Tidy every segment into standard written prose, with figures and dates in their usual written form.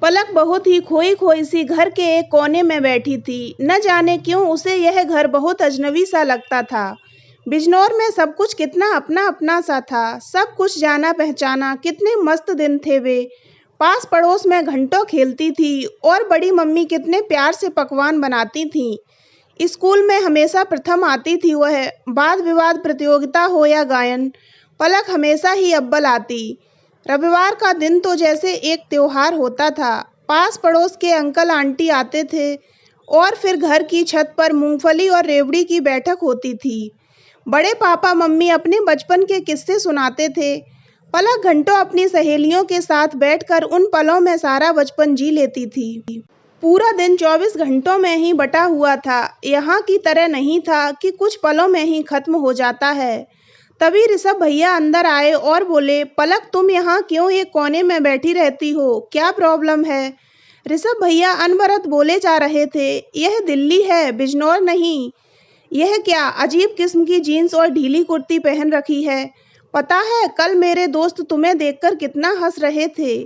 पलक बहुत ही खोई खोई सी घर के एक कोने में बैठी थी। न जाने क्यों उसे यह घर बहुत अजनबी सा लगता था। बिजनौर में सब कुछ कितना अपना अपना सा था, सब कुछ जाना पहचाना। कितने मस्त दिन थे वे। पास पड़ोस में घंटों खेलती थी और बड़ी मम्मी कितने प्यार से पकवान बनाती थी। स्कूल में हमेशा प्रथम आती थी वह, वाद विवाद प्रतियोगिता हो या गायन, पलक हमेशा ही अव्वल आती। रविवार का दिन तो जैसे एक त्योहार होता था। पास पड़ोस के अंकल आंटी आते थे और फिर घर की छत पर मूंगफली और रेवड़ी की बैठक होती थी। बड़े पापा मम्मी अपने बचपन के किस्से सुनाते थे। पलक घंटों अपनी सहेलियों के साथ बैठकर उन पलों में सारा बचपन जी लेती थी। पूरा दिन 24 घंटों में ही बटा हुआ था। यहाँ की तरह नहीं था कि कुछ पलों में ही खत्म हो जाता है। तभी ऋषभ भैया अंदर आए और बोले, पलक तुम यहाँ क्यों एक कोने में बैठी रहती हो, क्या प्रॉब्लम है? ऋषभ भैया अनवरत बोले जा रहे थे, यह दिल्ली है, बिजनौर नहीं। यह क्या अजीब किस्म की जीन्स और ढीली कुर्ती पहन रखी है? पता है कल मेरे दोस्त तुम्हें देखकर कितना हंस रहे थे।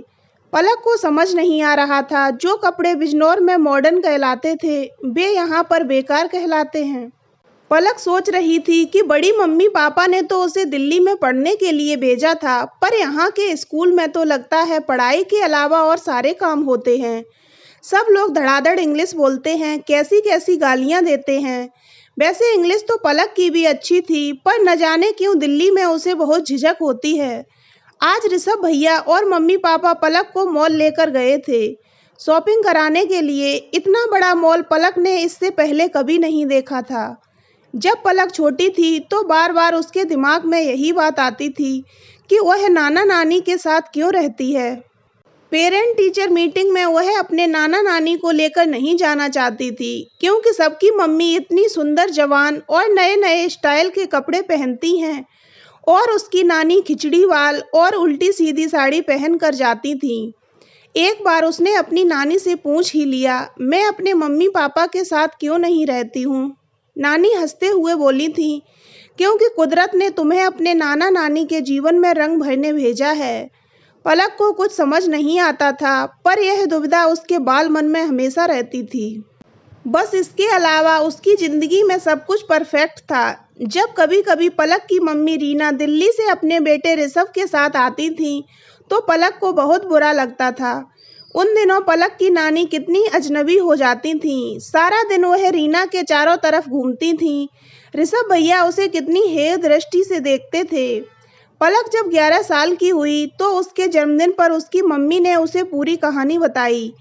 पलक को समझ नहीं आ रहा था, जो कपड़े बिजनौर में मॉडर्न कहलाते थे वे यहाँ पर बेकार कहलाते हैं। पलक सोच रही थी कि बड़ी मम्मी पापा ने तो उसे दिल्ली में पढ़ने के लिए भेजा था, पर यहाँ के स्कूल में तो लगता है पढ़ाई के अलावा और सारे काम होते हैं। सब लोग धड़ाधड़ इंग्लिश बोलते हैं, कैसी कैसी गालियाँ देते हैं। वैसे इंग्लिश तो पलक की भी अच्छी थी, पर न जाने क्यों दिल्ली में उसे बहुत झिझक होती है। आज ऋषभ भैया और मम्मी पापा पलक को मॉल लेकर गए थे, शॉपिंग कराने के लिए। इतना बड़ा मॉल पलक ने इससे पहले कभी नहीं देखा था। जब पलक छोटी थी तो बार बार उसके दिमाग में यही बात आती थी कि वह नाना नानी के साथ क्यों रहती है। पेरेंट टीचर मीटिंग में वह अपने नाना नानी को लेकर नहीं जाना चाहती थी, क्योंकि सबकी मम्मी इतनी सुंदर जवान और नए नए स्टाइल के कपड़े पहनती हैं और उसकी नानी खिचड़ी वाल और उल्टी सीधी साड़ी पहन कर जाती थी। एक बार उसने अपनी नानी से पूछ ही लिया, मैं अपने मम्मी पापा के साथ क्यों नहीं रहती हूँ? नानी हंसते हुए बोली थी, क्योंकि कुदरत ने तुम्हें अपने नाना नानी के जीवन में रंग भरने भेजा है। पलक को कुछ समझ नहीं आता था, पर यह दुविधा उसके बाल मन में हमेशा रहती थी। बस इसके अलावा उसकी जिंदगी में सब कुछ परफेक्ट था। जब कभी कभी पलक की मम्मी रीना दिल्ली से अपने बेटे ऋषभ के साथ आती थी तो पलक को बहुत बुरा लगता था। उन दिनों पलक की नानी कितनी अजनबी हो जाती थी। सारा दिन वह रीना के चारों तरफ घूमती थी। ऋषभ भैया उसे कितनी हेय दृष्टि से देखते थे। पलक जब 11 साल की हुई तो उसके जन्मदिन पर उसकी मम्मी ने उसे पूरी कहानी बताई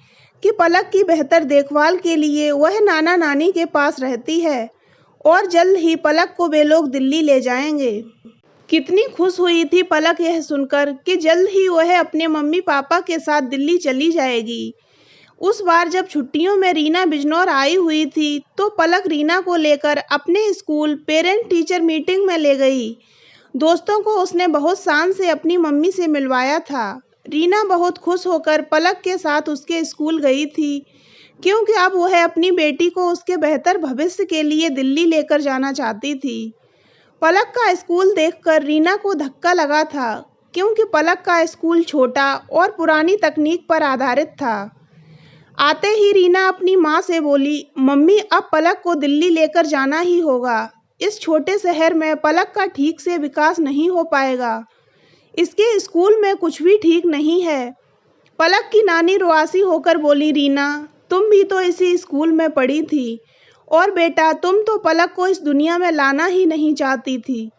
कि पलक की बेहतर देखभाल के लिए वह नाना नानी के पास रहती है और जल्द ही पलक को वे लोग दिल्ली ले जाएंगे। कितनी खुश हुई थी पलक यह सुनकर कि जल्द ही वह अपने मम्मी पापा के साथ दिल्ली चली जाएगी। उस बार जब छुट्टियों में रीना बिजनौर आई हुई थी तो पलक रीना को लेकर अपने स्कूल पेरेंट टीचर मीटिंग में ले गई। दोस्तों को उसने बहुत शान से अपनी मम्मी से मिलवाया था। रीना बहुत खुश होकर पलक के साथ उसके स्कूल गई थी, क्योंकि अब वह अपनी बेटी को उसके बेहतर भविष्य के लिए दिल्ली लेकर जाना चाहती थी। पलक का स्कूल देखकर रीना को धक्का लगा था, क्योंकि पलक का स्कूल छोटा और पुरानी तकनीक पर आधारित था। आते ही रीना अपनी माँ से बोली, मम्मी अब पलक को दिल्ली लेकर जाना ही होगा। इस छोटे शहर में पलक का ठीक से विकास नहीं हो पाएगा। इसके स्कूल में कुछ भी ठीक नहीं है। पलक की नानी रुआसी होकर बोली, रीना तुम भी तो इसी स्कूल में पढ़ी थी, और बेटा तुम तो पलक को इस दुनिया में लाना ही नहीं चाहती थी।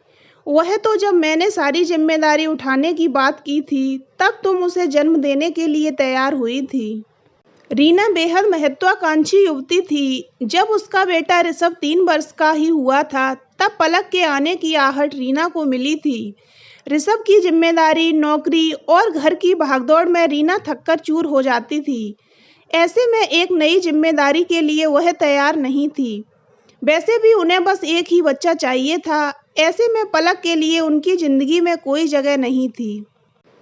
वह तो जब मैंने सारी जिम्मेदारी उठाने की बात की थी तब तुम उसे जन्म देने के लिए तैयार हुई थी। रीना बेहद महत्वाकांक्षी युवती थी। जब उसका बेटा ऋषभ 3 वर्ष का ही हुआ था तब पलक के आने की आहट रीना को मिली थी। ऋषभ की जिम्मेदारी, नौकरी और घर की भागदौड़ में रीना थककर चूर हो जाती थी। ऐसे में एक नई जिम्मेदारी के लिए वह तैयार नहीं थी। वैसे भी उन्हें बस एक ही बच्चा चाहिए था। ऐसे में पलक के लिए उनकी जिंदगी में कोई जगह नहीं थी।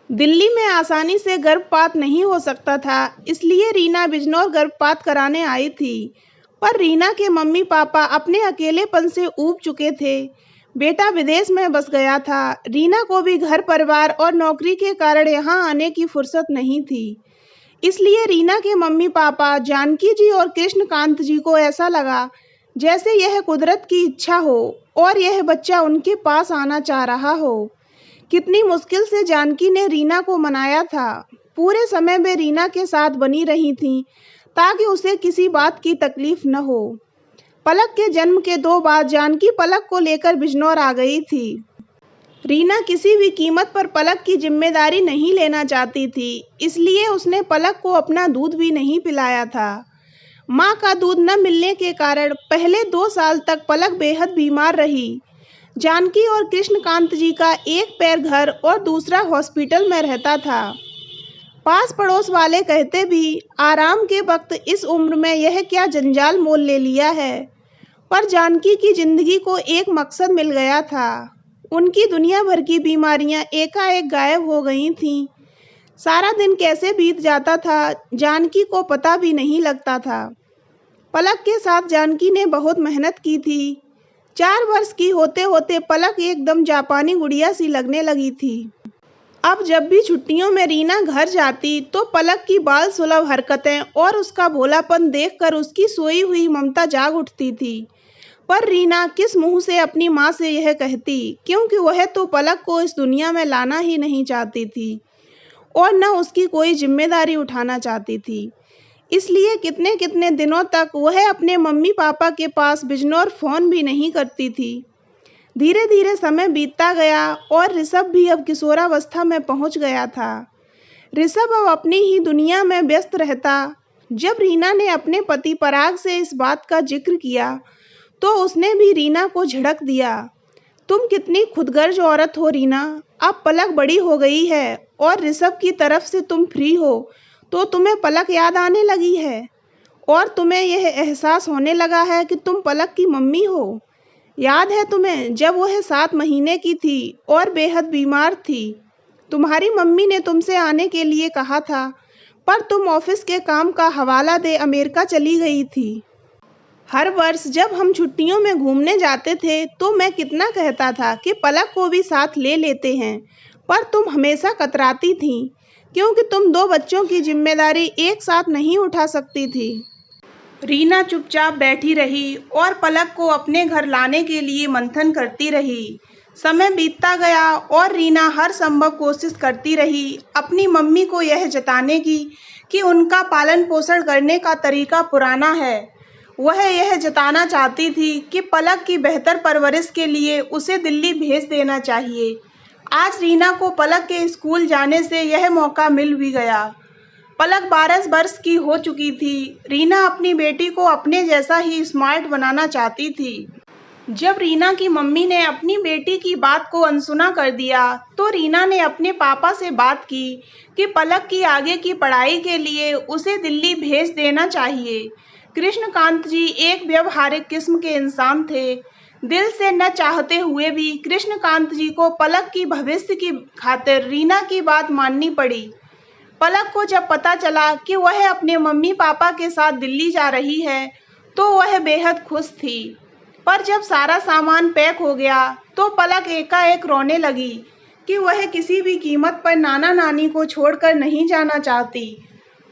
दिल्ली में आसानी से गर्भपात नहीं हो सकता था, इसलिए रीना बिजनौर गर्भपात कराने आई थी। पर रीना के मम्मी पापा अपने अकेलेपन से ऊब चुके थे। बेटा विदेश में बस गया था। रीना को भी घर परिवार और नौकरी के कारण यहाँ आने की फुर्सत नहीं थी। इसलिए रीना के मम्मी पापा जानकी जी और कृष्णकांत जी को ऐसा लगा जैसे यह कुदरत की इच्छा हो और यह बच्चा उनके पास आना चाह रहा हो। कितनी मुश्किल से जानकी ने रीना को मनाया था। पूरे समय वे रीना के साथ बनी रही थीं ताकि उसे किसी बात की तकलीफ न हो। पलक के जन्म के 2 बाद जानकी पलक को लेकर बिजनौर आ गई थी। रीना किसी भी कीमत पर पलक की जिम्मेदारी नहीं लेना चाहती थी, इसलिए उसने पलक को अपना दूध भी नहीं पिलाया था। माँ का दूध न मिलने के कारण पहले 2 साल तक पलक बेहद बीमार रही। जानकी और कृष्णकांत जी का एक पैर घर और दूसरा हॉस्पिटल में रहता था। पास पड़ोस वाले कहते भी, आराम के वक्त इस उम्र में यह क्या जंजाल मोल ले लिया है। पर जानकी की जिंदगी को एक मकसद मिल गया था। उनकी दुनिया भर की बीमारियां एकाएक गायब हो गई थीं। सारा दिन कैसे बीत जाता था जानकी को पता भी नहीं लगता था। पलक के साथ जानकी ने बहुत मेहनत की थी। 4 वर्ष की होते होते पलक एकदम जापानी गुड़िया सी लगने लगी थी। अब जब भी छुट्टियों में रीना घर जाती तो पलक की बाल सुलभ हरकतें और उसका भोलापन देखकर उसकी सोई हुई ममता जाग उठती थी। पर रीना किस मुंह से अपनी माँ से यह कहती, क्योंकि वह तो पलक को इस दुनिया में लाना ही नहीं चाहती थी और न उसकी कोई जिम्मेदारी उठाना चाहती थी। इसलिए कितने कितने दिनों तक वह अपने मम्मी पापा के पास बिजनौर फ़ोन भी नहीं करती थी। धीरे धीरे समय बीतता गया और ऋषभ भी अब किशोरावस्था में पहुंच गया था। ऋषभ अब अपनी ही दुनिया में व्यस्त रहता। जब रीना ने अपने पति पराग से इस बात का जिक्र किया तो उसने भी रीना को झिड़क दिया। तुम कितनी खुदगर्ज औरत हो रीना, अब पलक बड़ी हो गई है और ऋषभ की तरफ से तुम फ्री हो तो तुम्हें पलक याद आने लगी है और तुम्हें यह एहसास होने लगा है कि तुम पलक की मम्मी हो। याद है तुम्हें जब वह 7 महीने की थी और बेहद बीमार थी, तुम्हारी मम्मी ने तुमसे आने के लिए कहा था, पर तुम ऑफिस के काम का हवाला दे अमेरिका चली गई थी। हर वर्ष जब हम छुट्टियों में घूमने जाते थे तो मैं कितना कहता था कि पलक को भी साथ ले लेते हैं, पर तुम हमेशा कतराती थी क्योंकि तुम 2 बच्चों की जिम्मेदारी एक साथ नहीं उठा सकती थी। रीना चुपचाप बैठी रही और पलक को अपने घर लाने के लिए मंथन करती रही। समय बीतता गया और रीना हर संभव कोशिश करती रही अपनी मम्मी को यह जताने की कि उनका पालन पोषण करने का तरीका पुराना है। वह यह जताना चाहती थी कि पलक की बेहतर परवरिश के लिए उसे दिल्ली भेज देना चाहिए। आज रीना को पलक के स्कूल जाने से यह मौका मिल भी गया। पलक 12 वर्ष की हो चुकी थी। रीना अपनी बेटी को अपने जैसा ही स्मार्ट बनाना चाहती थी। जब रीना की मम्मी ने अपनी बेटी की बात को अनसुना कर दिया तो रीना ने अपने पापा से बात की कि पलक की आगे की पढ़ाई के लिए उसे दिल्ली भेज देना चाहिए। कृष्णकांत जी एक व्यवहारिक किस्म के इंसान थे। दिल से न चाहते हुए भी कृष्णकांत जी को पलक की भविष्य की खातिर रीना की बात माननी पड़ी। पलक को जब पता चला कि वह अपने मम्मी पापा के साथ दिल्ली जा रही है तो वह बेहद खुश थी। पर जब सारा सामान पैक हो गया तो पलक एकाएक रोने लगी कि वह किसी भी कीमत पर नाना नानी को छोड़कर नहीं जाना चाहती।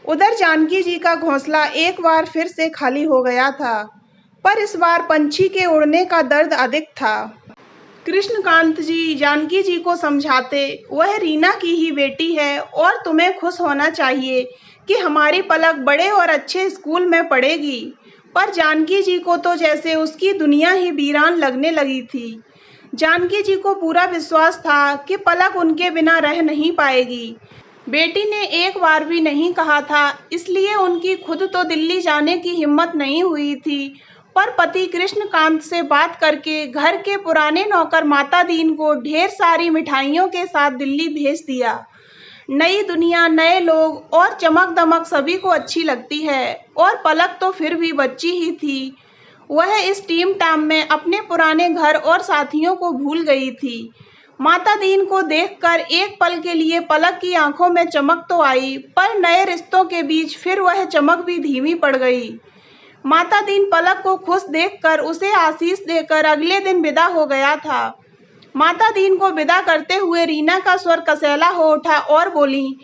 उधर जानकी जी का घोंसला एक बार फिर से खाली हो गया था, पर इस बार पंछी के उड़ने का दर्द अधिक था। कृष्णकांत जी जानकी जी को समझाते, वह रीना की ही बेटी है और तुम्हें खुश होना चाहिए कि हमारी पलक बड़े और अच्छे स्कूल में पढ़ेगी। पर जानकी जी को तो जैसे उसकी दुनिया ही वीरान लगने लगी थी। जानकी जी को पूरा विश्वास था कि पलक उनके बिना रह नहीं पाएगी। बेटी ने एक बार भी नहीं कहा था, इसलिए उनकी खुद तो दिल्ली जाने की हिम्मत नहीं हुई थी। पर पति कृष्णकांत से बात करके घर के पुराने नौकर माता दीन को ढेर सारी मिठाइयों के साथ दिल्ली भेज दिया। नई दुनिया, नए लोग और चमक दमक सभी को अच्छी लगती है और पलक तो फिर भी बच्ची ही थी। वह इस टीम टाम में अपने पुराने घर और साथियों को भूल गई थी। माता दीन को देखकर एक पल के लिए पलक की आंखों में चमक तो आई, पर नए रिश्तों के बीच फिर वह चमक भी धीमी पड़ गई। माता दीन पलक को खुश देखकर उसे आशीष देकर अगले दिन विदा हो गया था। माता दीन को विदा करते हुए रीना का स्वर कसैला हो उठा और बोली,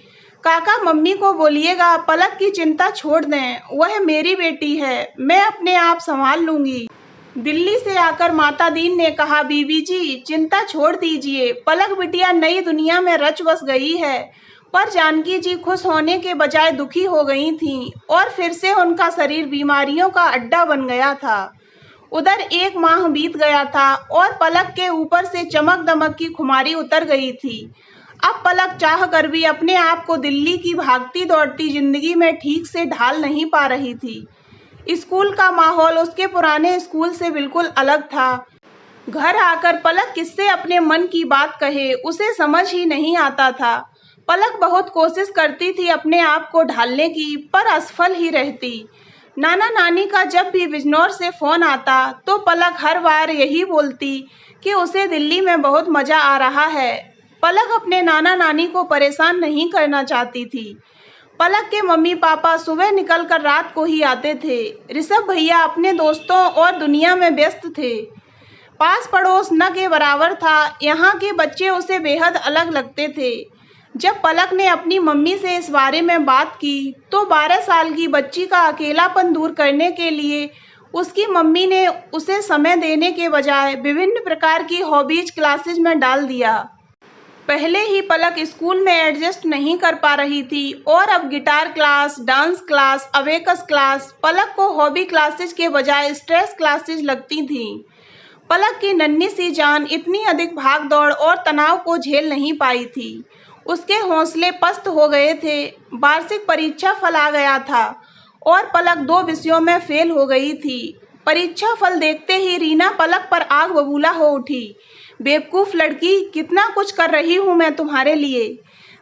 काका मम्मी को बोलिएगा पलक की चिंता छोड़ दें, वह मेरी बेटी है, मैं अपने आप संभाल लूंगी। दिल्ली से आकर माता दीन ने कहा, बीबी जी चिंता छोड़ दीजिए, पलक बिटिया नई दुनिया में रच बस गई है। पर जानकी जी खुश होने के बजाय दुखी हो गई थीं और फिर से उनका शरीर बीमारियों का अड्डा बन गया था। उधर 1 माह बीत गया था और पलक के ऊपर से चमक दमक की खुमारी उतर गई थी। अब पलक चाह कर भी अपने आप को दिल्ली की भागती दौड़ती जिंदगी में ठीक से ढाल नहीं पा रही थी। स्कूल का माहौल उसके पुराने स्कूल से बिल्कुल अलग था। घर आकर पलक किससे अपने मन की बात कहे, उसे समझ ही नहीं आता था। पलक बहुत कोशिश करती थी अपने आप को ढालने की, पर असफल ही रहती। नाना नानी का जब भी बिजनौर से फोन आता तो पलक हर बार यही बोलती कि उसे दिल्ली में बहुत मजा आ रहा है। पलक अपने नाना नानी को परेशान नहीं करना चाहती थी। पलक के मम्मी पापा सुबह निकलकर रात को ही आते थे। ऋषभ भैया अपने दोस्तों और दुनिया में व्यस्त थे। पास पड़ोस न के बराबर था, यहाँ के बच्चे उसे बेहद अलग लगते थे। जब पलक ने अपनी मम्मी से इस बारे में बात की तो 12 साल की बच्ची का अकेलापन दूर करने के लिए उसकी मम्मी ने उसे समय देने के बजाय विभिन्न प्रकार की हॉबीज क्लासेज में डाल दिया। पहले ही पलक स्कूल में एडजस्ट नहीं कर पा रही थी और अब guitar class, dance class, abacus class Palak को हॉबी क्लासेज के बजाय स्ट्रेस क्लासेज लगती थीं। पलक की नन्ही सी जान इतनी अधिक भागदौड़ और तनाव को झेल नहीं पाई थी। उसके हौसले पस्त हो गए थे। वार्षिक परीक्षा फल आ गया था और पलक 2 विषयों में फेल हो गई थी। परीक्षा फल देखते ही रीना पलक पर आग बबूला हो उठी। बेवकूफ़ लड़की, कितना कुछ कर रही हूँ मैं तुम्हारे लिए।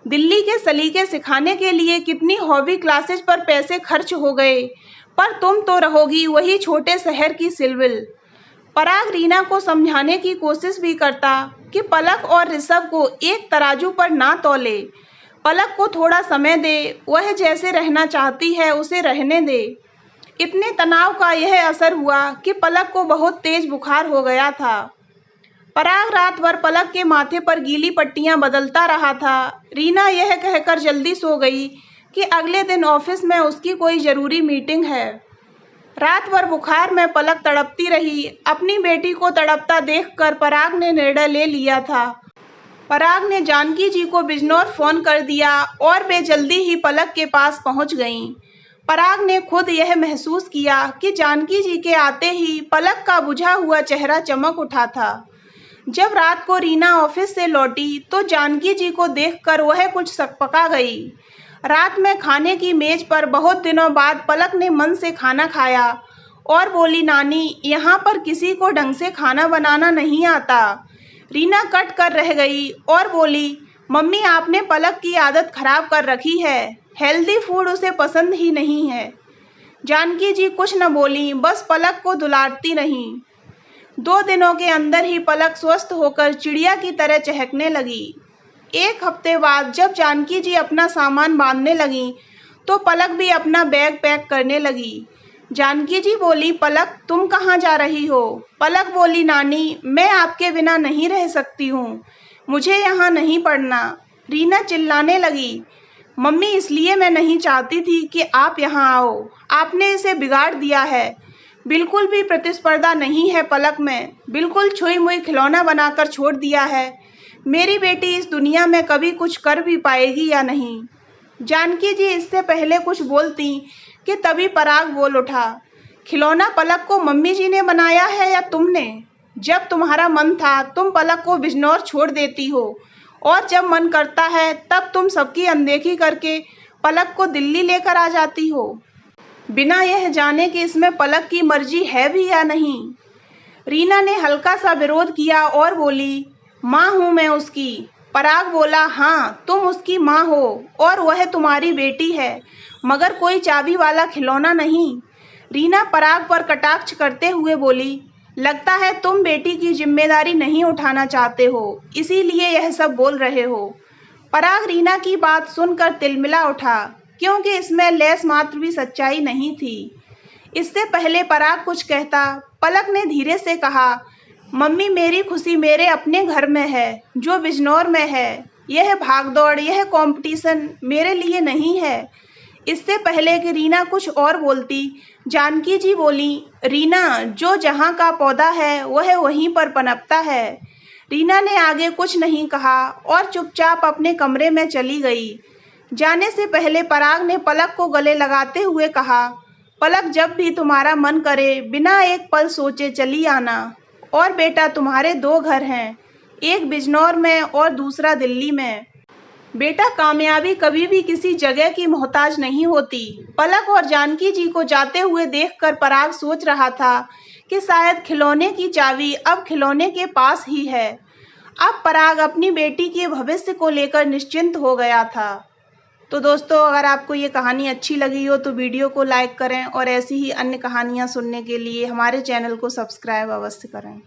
दिल्ली के सलीके सिखाने के लिए कितनी हॉबी क्लासेज पर पैसे खर्च हो गए, पर तुम तो रहोगी वही छोटे शहर की सिलविल। पराग रीना को समझाने की कोशिश भी करता कि पलक और ऋषभ को एक तराजू पर ना तौले। पलक को थोड़ा समय दे, वह जैसे रहना चाहती है उसे रहने दे। इतने तनाव का यह असर हुआ कि पलक को बहुत तेज बुखार हो गया था। पराग रात भर पलक के माथे पर गीली पट्टियां बदलता रहा था। रीना यह कहकर जल्दी सो गई कि अगले दिन ऑफिस में उसकी कोई ज़रूरी मीटिंग है। रात भर बुखार में पलक तड़पती रही। अपनी बेटी को तड़पता देखकर पराग ने निर्णय ले लिया था। पराग ने जानकी जी को बिजनौर फ़ोन कर दिया और वे जल्दी ही पलक के पास पहुंच गईं। पराग ने खुद यह महसूस किया कि जानकी जी के आते ही पलक का बुझा हुआ चेहरा चमक उठा था। जब रात को रीना ऑफिस से लौटी तो जानकी जी को देखकर वह कुछ सकपका गई। रात में खाने की मेज पर बहुत दिनों बाद पलक ने मन से खाना खाया और बोली, नानी यहाँ पर किसी को ढंग से खाना बनाना नहीं आता। रीना कट कर रह गई और बोली, मम्मी आपने पलक की आदत खराब कर रखी है, हेल्दी फूड उसे पसंद ही नहीं है। जानकी जी कुछ न बोली, बस पलक को दुलारती रहीं। 2 दिनों के अंदर ही पलक स्वस्थ होकर चिड़िया की तरह चहकने लगी। 1 हफ्ते बाद जब जानकी जी अपना सामान बांधने लगी तो पलक भी अपना बैग पैक करने लगी। जानकी जी बोली, पलक तुम कहाँ जा रही हो? पलक बोली, नानी मैं आपके बिना नहीं रह सकती हूँ, मुझे यहाँ नहीं पढ़ना। रीना चिल्लाने लगी, मम्मी इसलिए मैं नहीं चाहती थी कि आप यहाँ आओ, आपने इसे बिगाड़ दिया है। बिल्कुल भी प्रतिस्पर्धा नहीं है पलक में, बिल्कुल छुई मुई खिलौना बनाकर छोड़ दिया है। मेरी बेटी इस दुनिया में कभी कुछ कर भी पाएगी या नहीं। जानकी जी इससे पहले कुछ बोलती कि तभी पराग बोल उठा, खिलौना पलक को मम्मी जी ने बनाया है या तुमने? जब तुम्हारा मन था तुम पलक को बिजनौर छोड़ देती हो और जब मन करता है तब तुम सबकी अनदेखी करके पलक को दिल्ली लेकर आ जाती हो, बिना यह जाने कि इसमें पलक की मर्जी है भी या नहीं। रीना ने हल्का सा विरोध किया और बोली, माँ हूँ मैं उसकी। पराग बोला, हाँ तुम उसकी माँ हो और वह तुम्हारी बेटी है, मगर कोई चाबी वाला खिलौना नहीं। रीना पराग पर कटाक्ष करते हुए बोली, लगता है तुम बेटी की जिम्मेदारी नहीं उठाना चाहते हो, इसीलिए यह सब बोल रहे हो। पराग रीना की बात सुनकर तिलमिला उठा, क्योंकि इसमें लेस मात्र भी सच्चाई नहीं थी। इससे पहले पराग कुछ कहता, पलक ने धीरे से कहा, मम्मी मेरी खुशी मेरे अपने घर में है जो बिजनौर में है। यह भागदौड़, यह कंपटीशन मेरे लिए नहीं है। इससे पहले कि रीना कुछ और बोलती, जानकी जी बोली, रीना, जो जहाँ का पौधा है वह वहीं पर पनपता है। रीना ने आगे कुछ नहीं कहा और चुपचाप अपने कमरे में चली गई। जाने से पहले पराग ने पलक को गले लगाते हुए कहा, पलक, जब भी तुम्हारा मन करे बिना एक पल सोचे चली आना। और बेटा, तुम्हारे 2 घर हैं, एक बिजनौर में और दूसरा दिल्ली में। बेटा, कामयाबी कभी भी किसी जगह की मोहताज नहीं होती। पलक और जानकी जी को जाते हुए देखकर पराग सोच रहा था कि शायद खिलौने की चाबी अब खिलौने के पास ही है। अब पराग अपनी बेटी के भविष्य को लेकर निश्चिंत हो गया था। तो दोस्तों, अगर आपको ये कहानी अच्छी लगी हो तो वीडियो को लाइक करें और ऐसी ही अन्य कहानियाँ सुनने के लिए हमारे चैनल को सब्सक्राइब अवश्य करें।